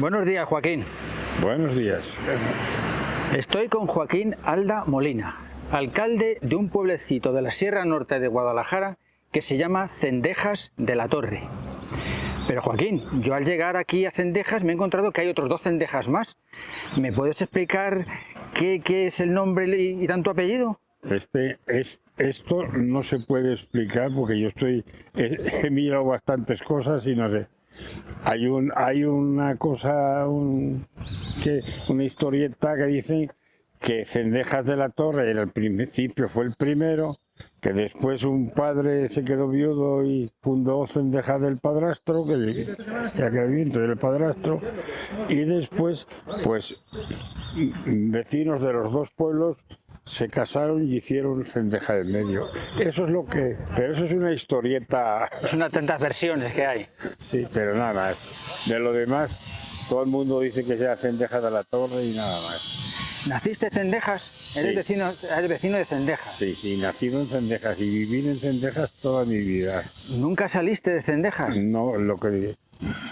Buenos días, Joaquín. Buenos días. Estoy con Joaquín Alda Molina, alcalde de un pueblecito de la Sierra Norte de Guadalajara que se llama Cendejas de la Torre. Pero Joaquín, yo al llegar aquí a Cendejas me he encontrado que hay otros 2 Cendejas más. ¿Me puedes explicar qué es el nombre y tanto apellido? Esto no se puede explicar porque yo he mirado bastantes cosas y no sé. Hay una cosa, una historieta que dice que Cendejas de la Torre al principio fue el primero, que después un padre se quedó viudo y fundó Cendejas del Padrastro, que ya quedó viento del padrastro, y después, pues, vecinos de los 2 pueblos se casaron y hicieron Cendeja del Medio. Eso es pero eso es una historieta. Es una de tantas versiones que hay. Sí, pero nada más. De lo demás, todo el mundo dice que sea Cendeja de la Torre y nada más. ¿Naciste en Cendejas? Sí. Eres vecino de Cendejas. Sí, nacido en Cendejas y viví en Cendejas toda mi vida. ¿Nunca saliste de Cendejas? No,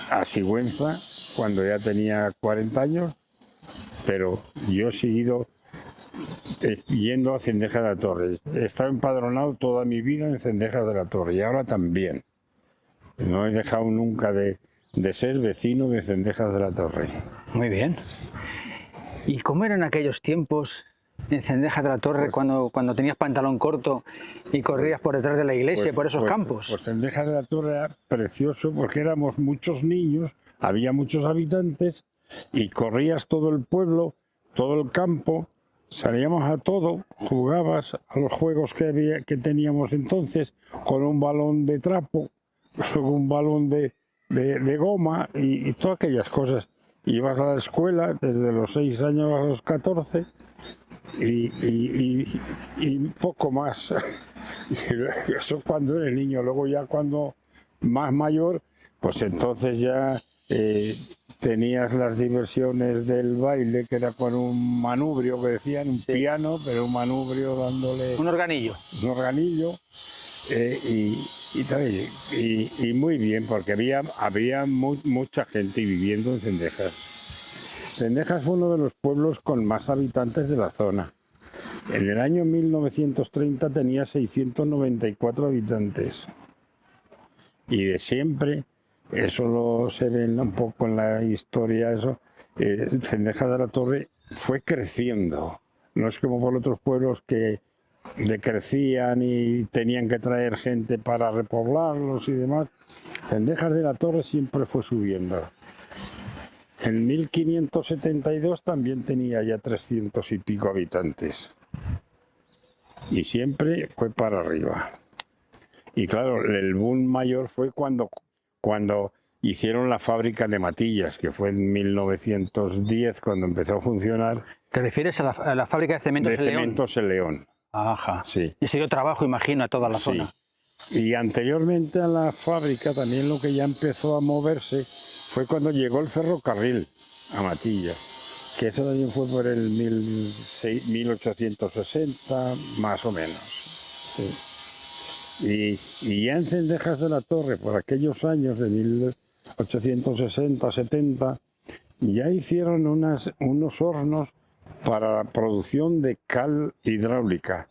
a Sigüenza, cuando ya tenía 40 años, pero yo he seguido yendo a Cendejas de la Torre. He estado empadronado toda mi vida en Cendejas de la Torre y ahora también. No he dejado nunca de ser vecino de Cendejas de la Torre. Muy bien. ¿Y cómo eran aquellos tiempos en Cendejas de la Torre cuando tenías pantalón corto y corrías por detrás de la iglesia, por esos campos? Pues Cendejas de la Torre era precioso porque éramos muchos niños, había muchos habitantes y corrías todo el pueblo, todo el campo. Salíamos a todo, jugabas a los juegos que teníamos entonces con un balón de trapo, con un balón de goma y todas aquellas cosas. Ibas a la escuela desde los 6 años a los 14 y poco más. Eso cuando eres niño. Luego ya cuando más mayor, pues entonces ya tenías las diversiones del baile, que era con un manubrio, que decían, un piano, pero un manubrio dándole... Un organillo. Un organillo. Y muy bien, porque había mucha gente viviendo en Cendejas. Cendejas fue uno de los pueblos con más habitantes de la zona. En el año 1930 tenía 694 habitantes. Y de siempre, eso se ve un poco en la historia, Cendejas de la Torre fue creciendo. No es como por otros pueblos que decrecían y tenían que traer gente para repoblarlos y demás. Cendejas de la Torre siempre fue subiendo. En 1572 también tenía ya 300 y pico habitantes. Y siempre fue para arriba. Y claro, el boom mayor fue cuando hicieron la fábrica de Matillas, que fue en 1910 cuando empezó a funcionar. ¿Te refieres a la fábrica de cementos en León? Cementos en León. Ajá. Sí. Y se dio trabajo, imagino, a toda la zona. Y anteriormente a la fábrica también lo que ya empezó a moverse fue cuando llegó el ferrocarril a Matillas, que eso también fue por el 1860, más o menos. Sí. Y ya en Cendejas de la Torre, por aquellos años de 1860-70, ya hicieron unos hornos para la producción de cal hidráulica,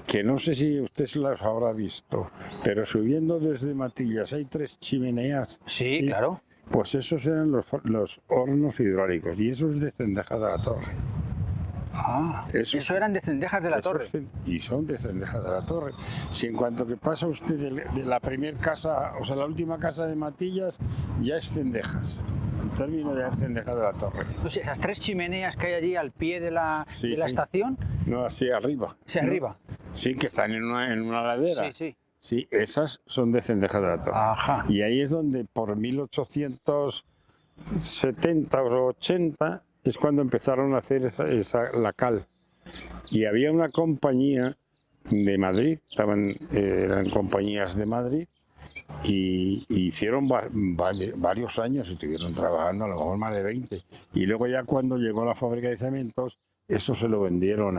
que no sé si usted los habrá visto, pero subiendo desde Matillas hay 3 chimeneas. Sí, claro. Pues esos eran los hornos hidráulicos y esos de Cendejas de la Torre. Eso eran de Cendejas de la Torre. Y son de Cendejas de la Torre. Si en cuanto que pasa usted de la primera casa, o sea, la última casa de Matillas, ya es Cendejas. En términos de Cendejas de la Torre. Entonces, esas 3 chimeneas que hay allí al pie de la estación. No, así arriba. Sí, arriba. Sí, que están en una ladera. Sí. Sí, esas son de Cendejas de la Torre. Ajá. Y ahí es donde por 1870 o 80 es cuando empezaron a hacer la cal. Y había una compañía de Madrid, eran compañías de Madrid, y hicieron varios años, estuvieron trabajando, a lo mejor más de 20. Y luego ya cuando llegó la fábrica de cementos, eso se lo vendieron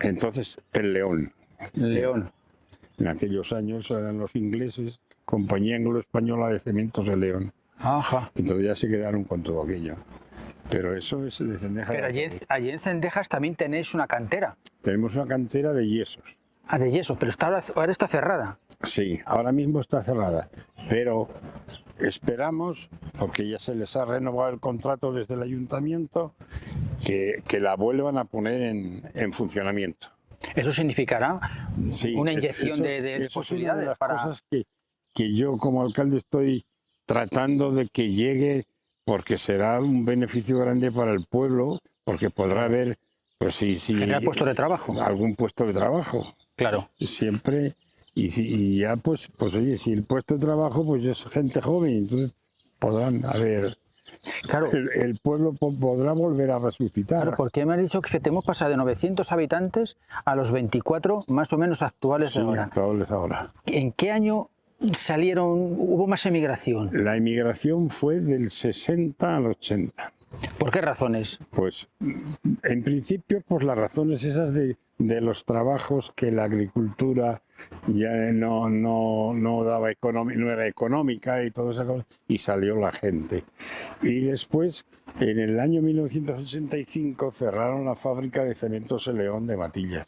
entonces el León. León. En aquellos años eran los ingleses, Compañía Anglo-Española de Cementos de León. Ajá. Entonces ya se quedaron con todo aquello. Pero eso es de Cendejas. Pero allí en Cendejas también tenéis una cantera. Tenemos una cantera de yesos. Ah, de yeso, pero ahora está cerrada. Sí, ahora mismo está cerrada, pero esperamos, porque ya se les ha renovado el contrato desde el ayuntamiento, que la vuelvan a poner en funcionamiento. Eso significará Sí, una inyección eso, de eso es una posibilidades de las para... cosas que yo como alcalde estoy tratando de que llegue, porque será un beneficio grande para el pueblo, porque podrá haber, pues sí, generar puestos de trabajo. algún puesto de trabajo. Claro. Siempre, y ya pues oye, si el puesto de trabajo pues es gente joven, entonces podrán haber, Claro. el pueblo podrá volver a resucitar. Claro, porque me has dicho que te hemos pasado de 900 habitantes a los 24 más o menos actuales Sí, de ahora. actuales ahora. ¿En qué año hubo más emigración? La inmigración fue del 60 al 80. ¿Por qué razones? Pues en principio pues las razones esas de los trabajos que la agricultura ya no daba no era económica y toda esa cosa, y salió la gente. Y después, en el año 1985, cerraron la fábrica de cementos El León de Matillas.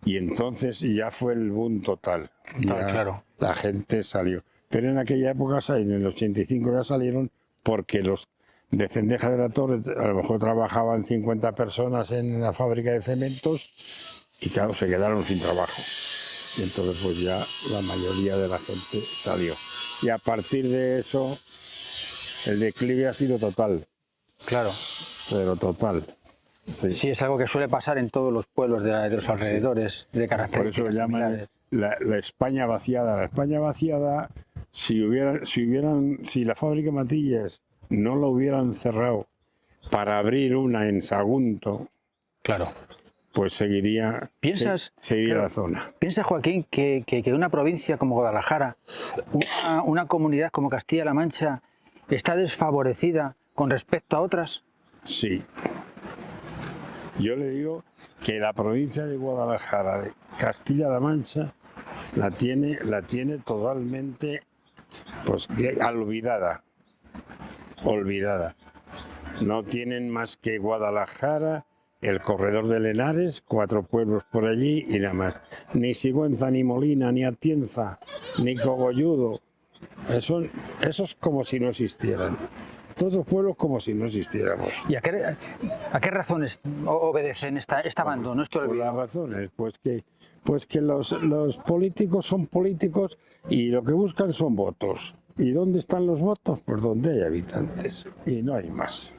Y entonces ya fue el boom total. Ya Claro. la gente salió. Pero en aquella época, en el 85 ya salieron porque los de Cendejas de la Torre, a lo mejor trabajaban 50 personas en la fábrica de cementos y claro, se quedaron sin trabajo. Y entonces pues ya la mayoría de la gente salió. Y a partir de eso, el declive ha sido total. Claro. Pero total. Sí. Sí, es algo que suele pasar en todos los pueblos de los alrededores, de Por eso características lo llaman similares. la España vaciada. La España vaciada, si la fábrica de Matillas no lo hubieran cerrado para abrir una en Sagunto, Claro. pues seguiría Claro, la zona. Piensa, Joaquín, que una provincia como Guadalajara, una comunidad como Castilla-La Mancha, está desfavorecida con respecto a otras. Sí. Yo le digo que la provincia de Guadalajara, de Castilla-La Mancha, la tiene totalmente pues, olvidada. No tienen más que Guadalajara, el corredor de Henares, 4 pueblos por allí y nada más. Ni Sigüenza, ni Molina, ni Atienza, ni Cogolludo. Eso es como si no existieran. Todos los pueblos como si no existiéramos. ¿Y a qué razones obedecen este abandono, este Por olvido? las razones, pues que los políticos son políticos y lo que buscan son votos. ¿Y dónde están los votos? Pues donde hay habitantes y no hay más.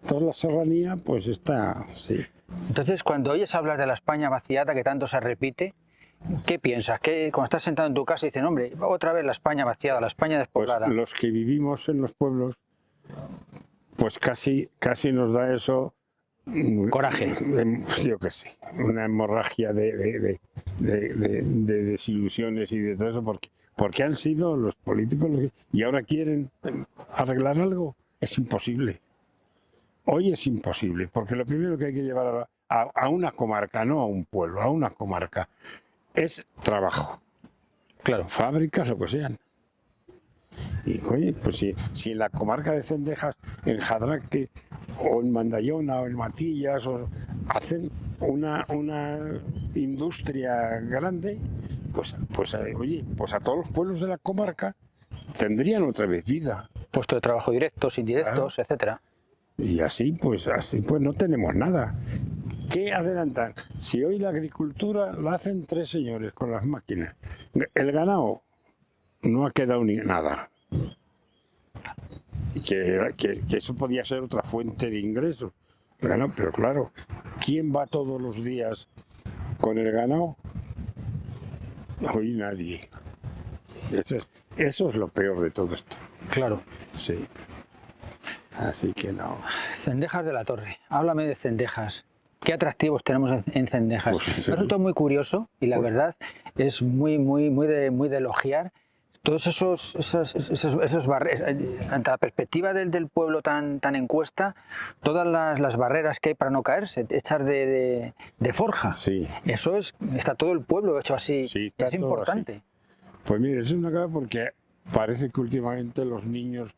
Toda la serranía pues está, sí. Entonces, cuando oyes hablar de la España vaciada, que tanto se repite, ¿qué piensas? Cuando estás sentado en tu casa y dicen, hombre, otra vez la España vaciada, la España Pues despoblada? los que vivimos en los pueblos, pues casi nos da eso. Coraje. Yo qué sé, una hemorragia de desilusiones y de todo eso, porque han sido los políticos y ahora quieren arreglar algo. Es imposible. Hoy es imposible, porque lo primero que hay que llevar a una comarca, no a un pueblo, a una comarca, es trabajo. Claro. Fábricas, lo que sean. Y oye, pues si en la comarca de Cendejas, en Jadraque, o en Mandayona, o en Matillas, hacen una industria grande, pues oye, pues a todos los pueblos de la comarca tendrían otra vez vida. Puesto de trabajo directos, indirectos, Claro. etcétera. Y así pues no tenemos nada. ¿Qué adelantan? Si hoy la agricultura la hacen 3 señores con las máquinas, el ganado no ha quedado ni nada. Que eso podía ser otra fuente de ingresos. Bueno, pero claro, ¿quién va todos los días con el ganado? Hoy nadie. Eso es lo peor de todo esto. Claro. Sí. Así que no. Cendejas de la Torre. Háblame de Cendejas. ¿Qué atractivos tenemos en Cendejas? Pues, Me resulta muy curioso y la verdad es muy de elogiar todos esos barreras, ante la perspectiva del pueblo tan en cuesta, todas las barreras que hay para no caerse, hechas de forja. Sí. Eso está todo el pueblo hecho así. Sí, está es todo importante. así. Pues mire, es una cosa porque parece que últimamente los niños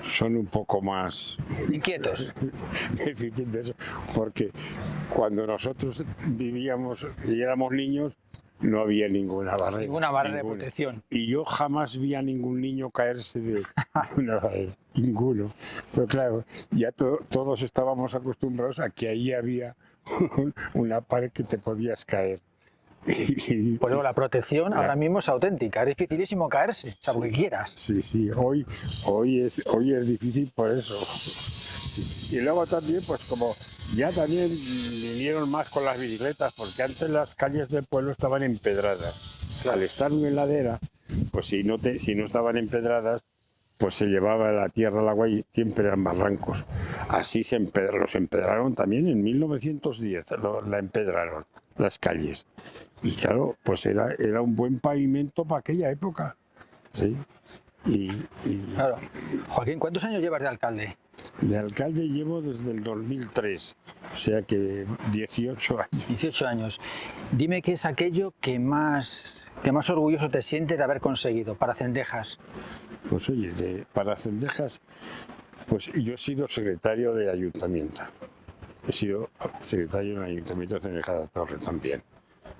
son un poco más Inquietos. deficientes, porque cuando nosotros vivíamos y éramos niños no había ninguna barrera. Ninguna barrera de protección. Y yo jamás vi a ningún niño caerse de una barrera, ninguno. Pero claro, ya todos estábamos acostumbrados a que ahí había una pared que te podías caer. Pues luego la protección ahora mismo es auténtica, es dificilísimo caerse, salvo que quieras. Sí, hoy es difícil por eso. Y luego también, pues como ya también vinieron más con las bicicletas, porque antes las calles del pueblo estaban empedradas. Al estar en una ladera, pues si no estaban empedradas, pues se llevaba la tierra al agua y siempre eran barrancos. Así los empedraron también en 1910, la empedraron las calles. Y claro, pues era un buen pavimento para aquella época. Sí. Claro. Joaquín, ¿cuántos años llevas de alcalde? De alcalde llevo desde el 2003, o sea que 18 años. 18 años. Dime qué es aquello que más orgulloso te sientes de haber conseguido para Cendejas. Pues oye, para Cendejas, pues yo he sido secretario de ayuntamiento. He sido secretario en el Ayuntamiento de Cendejas de la Torre también,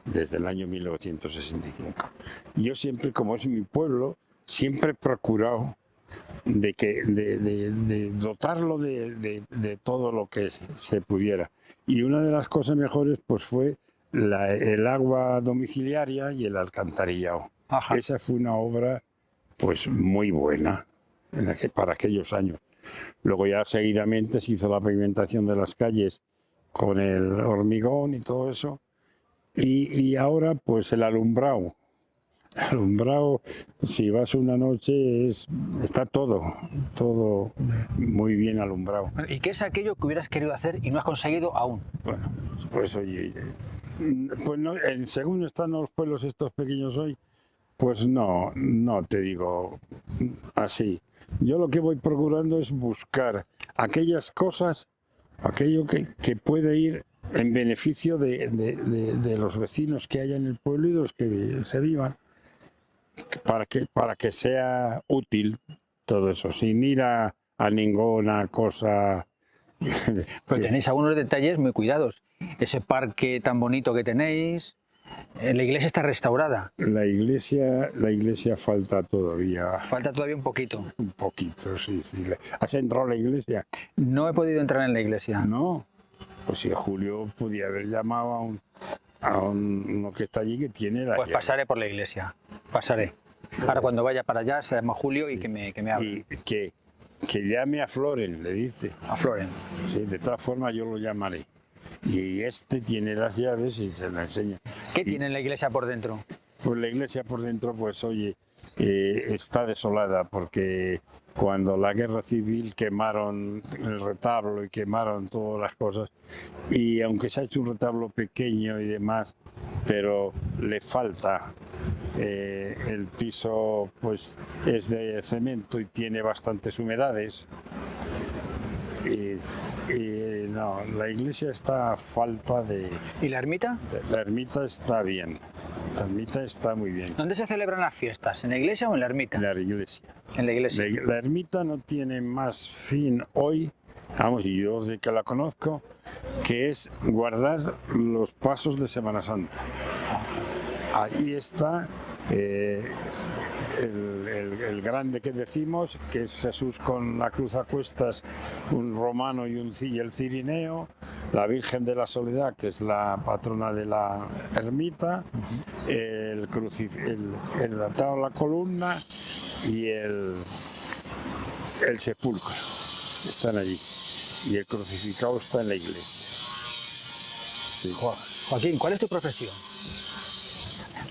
desde el año 1965. Yo siempre, como es mi pueblo, siempre he procurado de dotarlo de todo lo que se pudiera. Y una de las cosas mejores pues fue el agua domiciliaria y el alcantarillado. Ajá. Esa fue una obra pues muy buena para aquellos años. Luego ya seguidamente se hizo la pavimentación de las calles con el hormigón y todo eso. Y ahora pues el alumbrado. Alumbrado, si vas una noche, está todo muy bien alumbrado. ¿Y qué es aquello que hubieras querido hacer y no has conseguido aún? Bueno, pues oye, pues no, según están los pueblos estos pequeños hoy, pues no te digo así. Yo lo que voy procurando es buscar aquellas cosas, aquello que puede ir en beneficio de los vecinos que haya en el pueblo y de los que se vivan. Para que sea útil todo eso, sin ir a ninguna cosa. Pero tenéis algunos detalles muy cuidados. Ese parque tan bonito que tenéis, la iglesia está restaurada. La iglesia falta todavía. Falta todavía un poquito. Un poquito, sí. ¿Has entrado a la iglesia? No he podido entrar en la iglesia. No. Pues si Julio podía haber llamado a uno que está allí que tiene la Pues llave. pasaré por la iglesia, pasaré. Ahora cuando vaya para allá se llama Julio y que me hable. Y que llame a Floren, le dice. A Floren. Sí, de todas formas yo lo llamaré. Y este tiene las llaves y se las enseña. ¿Qué tiene la iglesia por dentro? Pues la iglesia por dentro, pues oye, está desolada porque cuando la guerra civil quemaron el retablo y quemaron todas las cosas, y aunque se ha hecho un retablo pequeño y demás, pero le falta, el piso pues es de cemento y tiene bastantes humedades. No, la iglesia está a falta de... ¿Y la ermita? La ermita está bien, la ermita está muy bien. ¿Dónde se celebran las fiestas? ¿En la iglesia o en la ermita? En la iglesia. En la iglesia. La ermita no tiene más fin hoy, vamos, y yo desde que la conozco, que es guardar los pasos de Semana Santa. Ahí está el grande que decimos, que es Jesús con la cruz a cuestas, un romano y el cirineo, la Virgen de la Soledad, que es la patrona de la ermita, el atado a la columna y el sepulcro están allí, y el crucificado está en la iglesia. Sí. Joaquín, ¿cuál es tu profesión?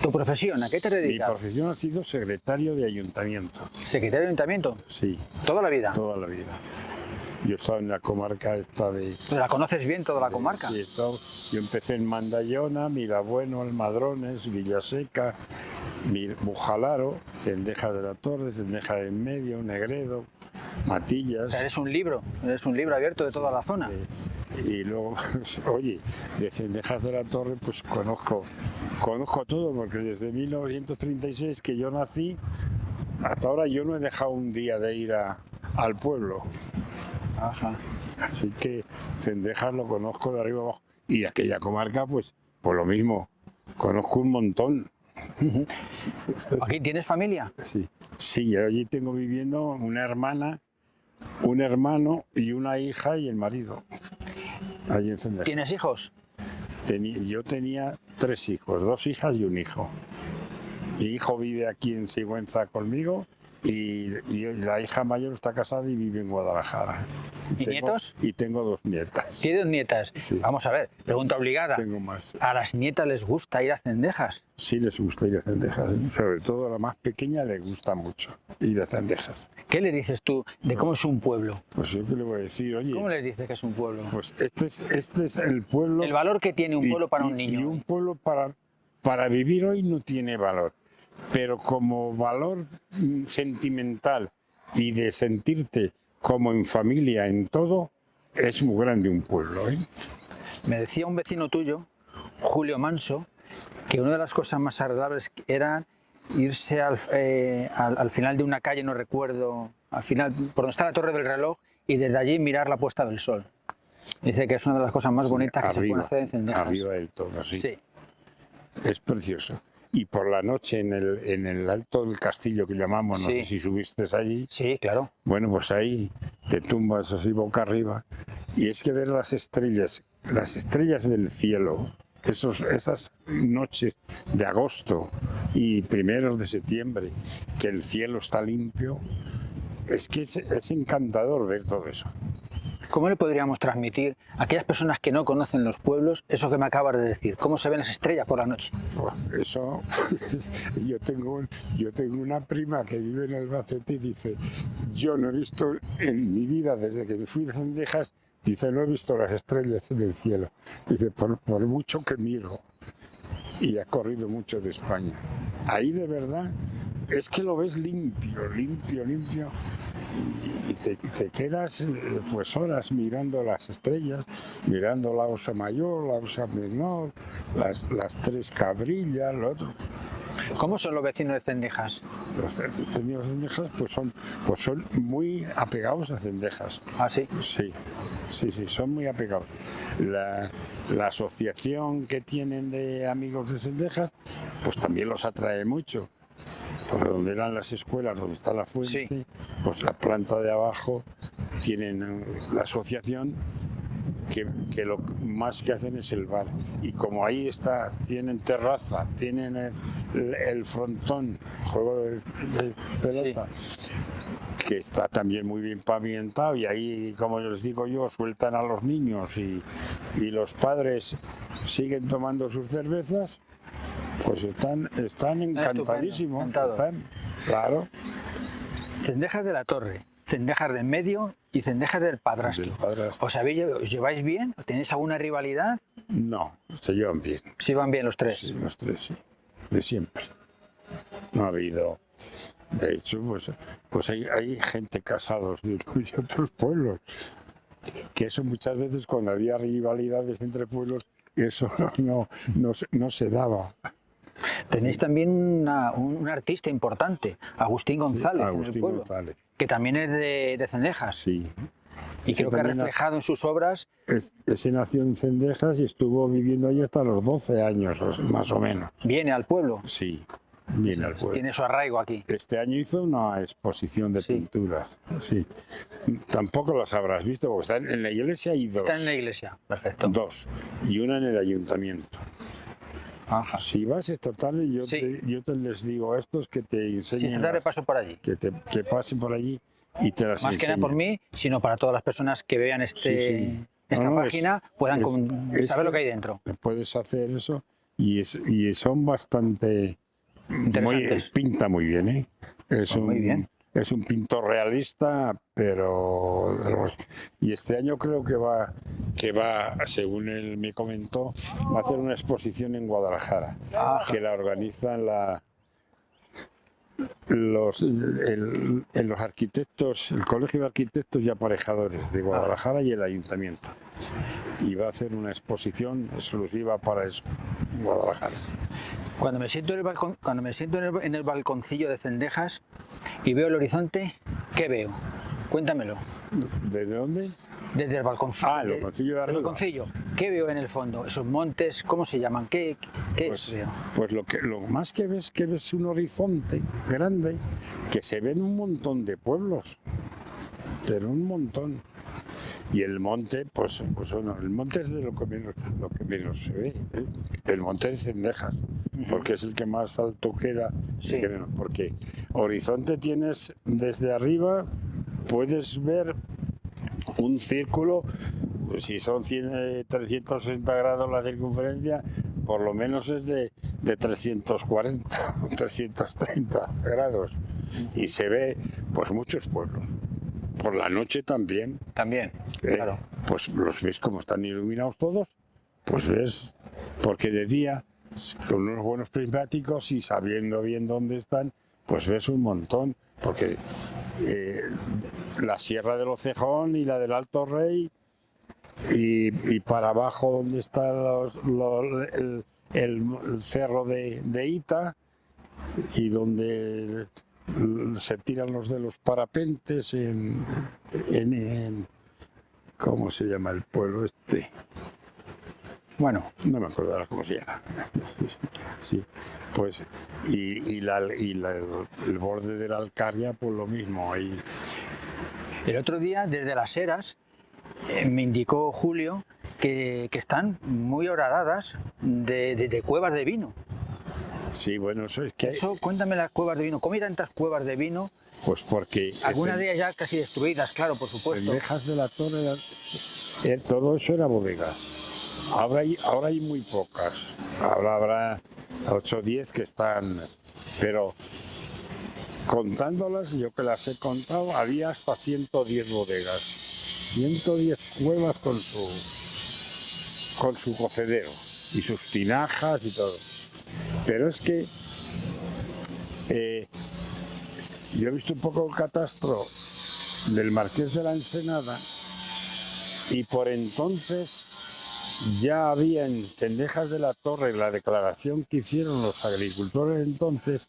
¿Tu profesión? ¿A qué te dedicas? Mi profesión ha sido secretario de ayuntamiento. ¿Secretario de ayuntamiento? Sí. ¿Toda la vida? Toda la vida. Yo he estado en la comarca esta de... ¿La conoces bien toda la comarca? Sí, yo empecé en Mandallona, Mirabueno, Almadrones, Villaseca, Bujalaro, Cendejas de la Torre, Cendejas de en Medio, Negredo, Matillas. O sea, eres un libro abierto de toda la zona. Y luego, oye, de Cendejas de la Torre pues conozco todo, porque desde 1936 que yo nací hasta ahora yo no he dejado un día de ir al pueblo. Ajá. Así que Cendejas lo conozco de arriba abajo. Y aquella comarca, pues lo mismo. Conozco un montón. ¿Aquí tienes familia? Sí, sí, yo allí tengo viviendo una hermana, un hermano y una hija y el marido. Allí en Cendejas. ¿Tienes hijos? Yo tenía 3 hijos, 2 hijas y un hijo. Mi hijo vive aquí en Sigüenza conmigo y la hija mayor está casada y vive en Guadalajara. ¿Y nietos? Y tengo 2 nietas. ¿Tienes 2 nietas? Sí. Vamos a ver, pregunta obligada. Tengo más. ¿A las nietas les gusta ir a Cendejas? Sí les gusta ir a Cendejas, ¿eh? Sobre todo a la más pequeña le gusta mucho ir a Cendejas. ¿Qué le dices tú de cómo es un pueblo? Pues yo qué le voy a decir, oye, ¿Cómo les dices que es un pueblo? pues este es el pueblo. El valor que tiene un pueblo para un niño. Y un pueblo para vivir hoy no tiene valor. Pero como valor sentimental y de sentirte como en familia en todo, es muy grande un pueblo, ¿eh? Me decía un vecino tuyo, Julio Manso, que una de las cosas más agradables era irse al final de una calle, no recuerdo, al final, por donde está la Torre del Reloj, y desde allí mirar la puesta del sol. Dice que es una de las cosas más bonitas que se pueden hacer en Cendejas. Arriba del todo, sí. Sí. Es precioso. Y por la noche en el alto del castillo que llamamos, no Sí. sé si subiste allí, Sí, claro. bueno, pues ahí te tumbas así boca arriba y es que ver las estrellas del cielo, esas noches de agosto y primeros de septiembre, que el cielo está limpio, es que es encantador ver todo eso. ¿Cómo le podríamos transmitir a aquellas personas que no conocen los pueblos eso que me acabas de decir? ¿Cómo se ven las estrellas por la noche? Eso, yo tengo una prima que vive en Albacete y dice, yo no he visto en mi vida, desde que me fui de Cendejas, dice, no he visto las estrellas en el cielo. Dice, por mucho que miro. Y ha corrido mucho de España. Ahí de verdad es que lo ves limpio, limpio, limpio. Y te quedas pues horas mirando las estrellas, mirando la Osa Mayor, la Osa Menor, las 3 cabrillas, lo otro. ¿Cómo son los vecinos de Cendejas? Los vecinos de Cendejas pues son muy apegados a Cendejas. ¿Ah, sí? Sí, son muy apegados. La asociación que tienen de amigos de Cendejas pues también los atrae mucho. Por donde eran las escuelas, donde está la fuente, Sí. pues la planta de abajo tienen la asociación que lo más que hacen es el bar. Y como ahí está, tienen terraza, tienen el frontón, juego de pelota, que está también muy bien pavimentado y ahí, como les digo yo, sueltan a los niños y los padres siguen tomando sus cervezas. Pues están encantadísimos. Claro. Cendejas de la Torre, Cendejas del Medio y Cendejas del Padrastro. ¿Os lleváis bien? ¿Tenéis alguna rivalidad? No, se llevan bien. Sí, van bien los tres. Sí, los tres, sí. De siempre. No ha habido. De hecho, pues hay gente casados de otros pueblos. Que eso muchas veces cuando había rivalidades entre pueblos, eso no se daba. Tenéis también un artista importante, Agustín González, sí, Agustín en el pueblo, González. que también es de Cendejas. Sí. Y creo que ha reflejado en sus obras. Ese nació en Cendejas y estuvo viviendo allí hasta los 12 años, más o menos. Viene al pueblo. Sí, viene al pueblo. Tiene su arraigo aquí. Este año hizo una exposición de pinturas. Sí. Tampoco las habrás visto, porque están en la iglesia hay 2. Está en la iglesia, perfecto. 2. Y una en el ayuntamiento. Ajá. Si vas esta tarde, yo te les digo a estos que te enseñen. Si esta tarde paso por allí. Que pasen por allí y te las Más enseñen. que nada por mí, sino para todas las personas que vean esta página, puedan saber lo que hay dentro. Puedes hacer eso y son bastante interesantes. Pinta muy bien, ¿eh? Muy bien. Es un pintor realista, pero y este año creo que va, según él me comentó, va a hacer una exposición en Guadalajara, que la organizan los arquitectos, el Colegio de Arquitectos y Aparejadores de Guadalajara y el Ayuntamiento. Y va a hacer una exposición exclusiva para eso, en Guadalajara. Cuando me siento en el balconcillo de Cendejas y veo el horizonte, ¿qué veo? Cuéntamelo. ¿Desde dónde? Desde el balconcillo. Ah, el balconcillo de arriba. El balconcillo. ¿Qué veo en el fondo? Esos montes, ¿cómo se llaman? ¿Qué veo? Pues lo más que ves un horizonte grande, que se ven un montón de pueblos, pero un montón. Y el monte, pues bueno, el monte es de lo que menos se ve, ¿eh? El monte de Cendejas, porque es el que más alto queda. Sí. Porque horizonte tienes desde arriba, puedes ver un círculo, si son 360 grados la circunferencia, por lo menos es de 340, 330 grados. Y se ve pues muchos pueblos. Por la noche también. También, claro. Pues los ves como están iluminados todos, pues ves, porque de día, con unos buenos prismáticos y sabiendo bien dónde están, pues ves un montón, porque la Sierra del Ocejón y la del Alto Rey, y para abajo donde está el cerro de Ita, y donde se tiran los de los parapentes en ¿cómo se llama el pueblo este? Bueno, No me acuerdo ahora cómo se llama. Sí, pues el borde de la Alcarria, pues lo mismo. Ahí. el otro día desde Las Heras me indicó Julio que están muy horadadas de cuevas de vino. Sí, bueno, eso es que... Eso, cuéntame las cuevas de vino. ¿Cómo hay tantas cuevas de vino? Pues porque... Algunas de ellas ya casi destruidas, claro, por supuesto. Cendejas de la Torre, todo eso era bodegas. Ahora hay muy pocas. Ahora habrá 8 o 10 que están... Pero contándolas, yo que las he contado, había hasta 110 bodegas. 110 cuevas con su cocedero y sus tinajas y todo. Pero es que yo he visto un poco el catastro del Marqués de la Ensenada y por entonces ya había en Cendejas de la Torre, la declaración que hicieron los agricultores entonces,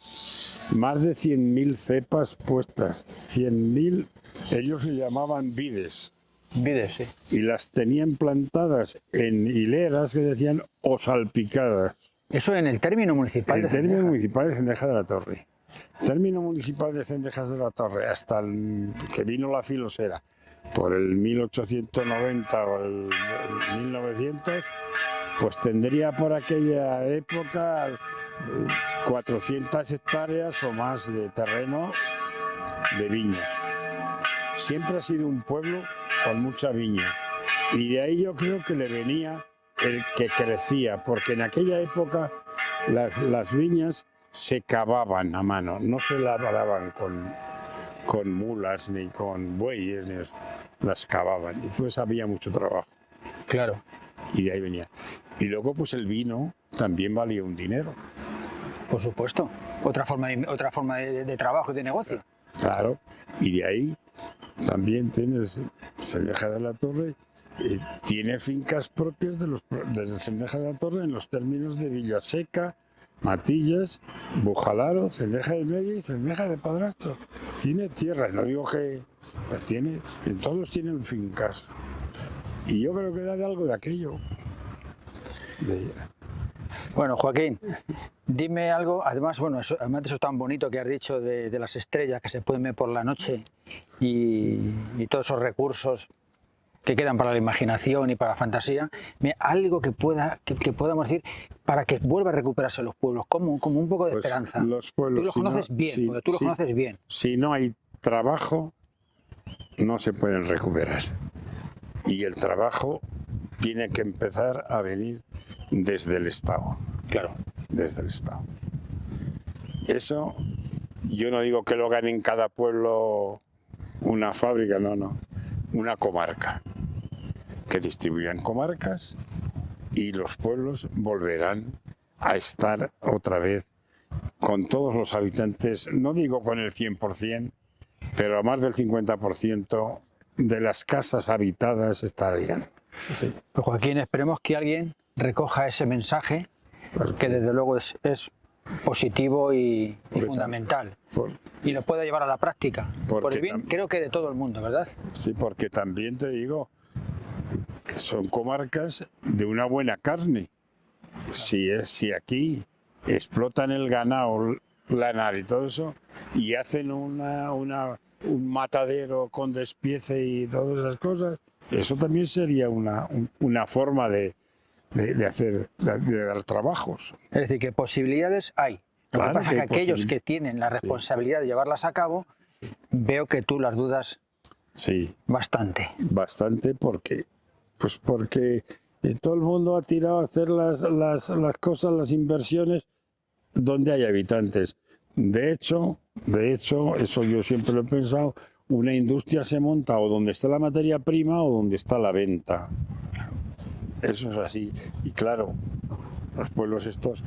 más de 100.000 cepas puestas. 100.000, ellos se llamaban vides. Vides, sí. Y las tenían plantadas en hileras que decían o salpicadas. Eso en el término municipal de término Cendejas. municipal de Cendejas de la Torre. Término municipal de Cendejas de la Torre, hasta que vino la filosera, por el 1890 o el 1900, pues tendría por aquella época 400 hectáreas o más de terreno de viña. Siempre ha sido un pueblo con mucha viña. Y de ahí yo creo que le venía el que crecía, porque en aquella época las viñas se cavaban a mano, no se labraban con mulas ni con bueyes, las cavaban. Entonces había mucho trabajo. Claro. Y de ahí venía. Y luego pues el vino también valía un dinero. Por supuesto. Otra forma de trabajo y de negocio. Claro. Y de ahí también tienes Cendejas de la Torre. Tiene fincas propias de Cendejas de la Torre en los términos de Villaseca, Matillas, Bujalaro, Cendeja del Medio y Cendeja de Padrastro. Tiene tierra, no digo que... Pero todos tienen fincas. Y yo creo que era de algo de aquello. Bueno, Joaquín, dime algo, además, bueno, además de eso tan bonito que has dicho de las estrellas que se pueden ver por la noche y todos esos recursos que quedan para la imaginación y para la fantasía, algo que podamos decir para que vuelva a recuperarse los pueblos, como un poco de esperanza. Los pueblos, tú los conoces bien, porque tú los conoces bien. Si no hay trabajo, no se pueden recuperar. Y el trabajo tiene que empezar a venir desde el Estado. Claro. Desde el Estado. Eso, yo no digo que lo hagan en cada pueblo una fábrica, no. Una comarca. Que distribuyan comarcas y los pueblos volverán a estar otra vez con todos los habitantes, no digo con el 100%, pero a más del 50% de las casas habitadas estarían. Sí. Pues Joaquín, esperemos que alguien recoja ese mensaje, que desde luego es positivo y Porque fundamental. Por- Y lo pueda llevar a la práctica. Por Porque el bien, tam- creo que de todo el mundo, ¿verdad? sí, porque también te digo, que son comarcas de una buena carne. Si aquí explotan el ganado lanar y todo eso, y hacen un matadero con despiece y todas esas cosas, eso también sería una forma de dar trabajos. Es decir, que posibilidades hay. Lo Claro que pasa que es hay que aquellos posibil- que tienen la responsabilidad de llevarlas a cabo, veo que tú las dudas Sí, bastante. bastante porque todo el mundo ha tirado a hacer las cosas, las inversiones donde hay habitantes. De hecho, eso yo siempre lo he pensado, una industria se monta o donde está la materia prima o donde está la venta. Eso es así. Y claro, los pueblos estos,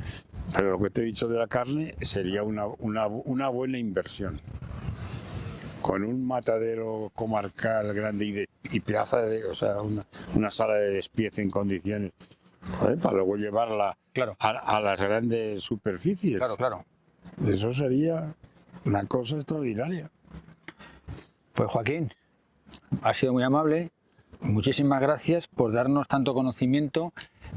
pero lo que te he dicho de la carne sería una buena inversión. Con un matadero comarcal grande y plaza o sea, una sala de despiece en condiciones, joder, para luego llevarla Claro. a las grandes superficies. Claro, claro. Eso sería una cosa extraordinaria. Pues Joaquín, ha sido muy amable. Muchísimas gracias por darnos tanto conocimiento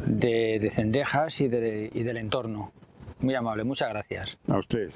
de Cendejas y del entorno. Muy amable, muchas gracias. A usted.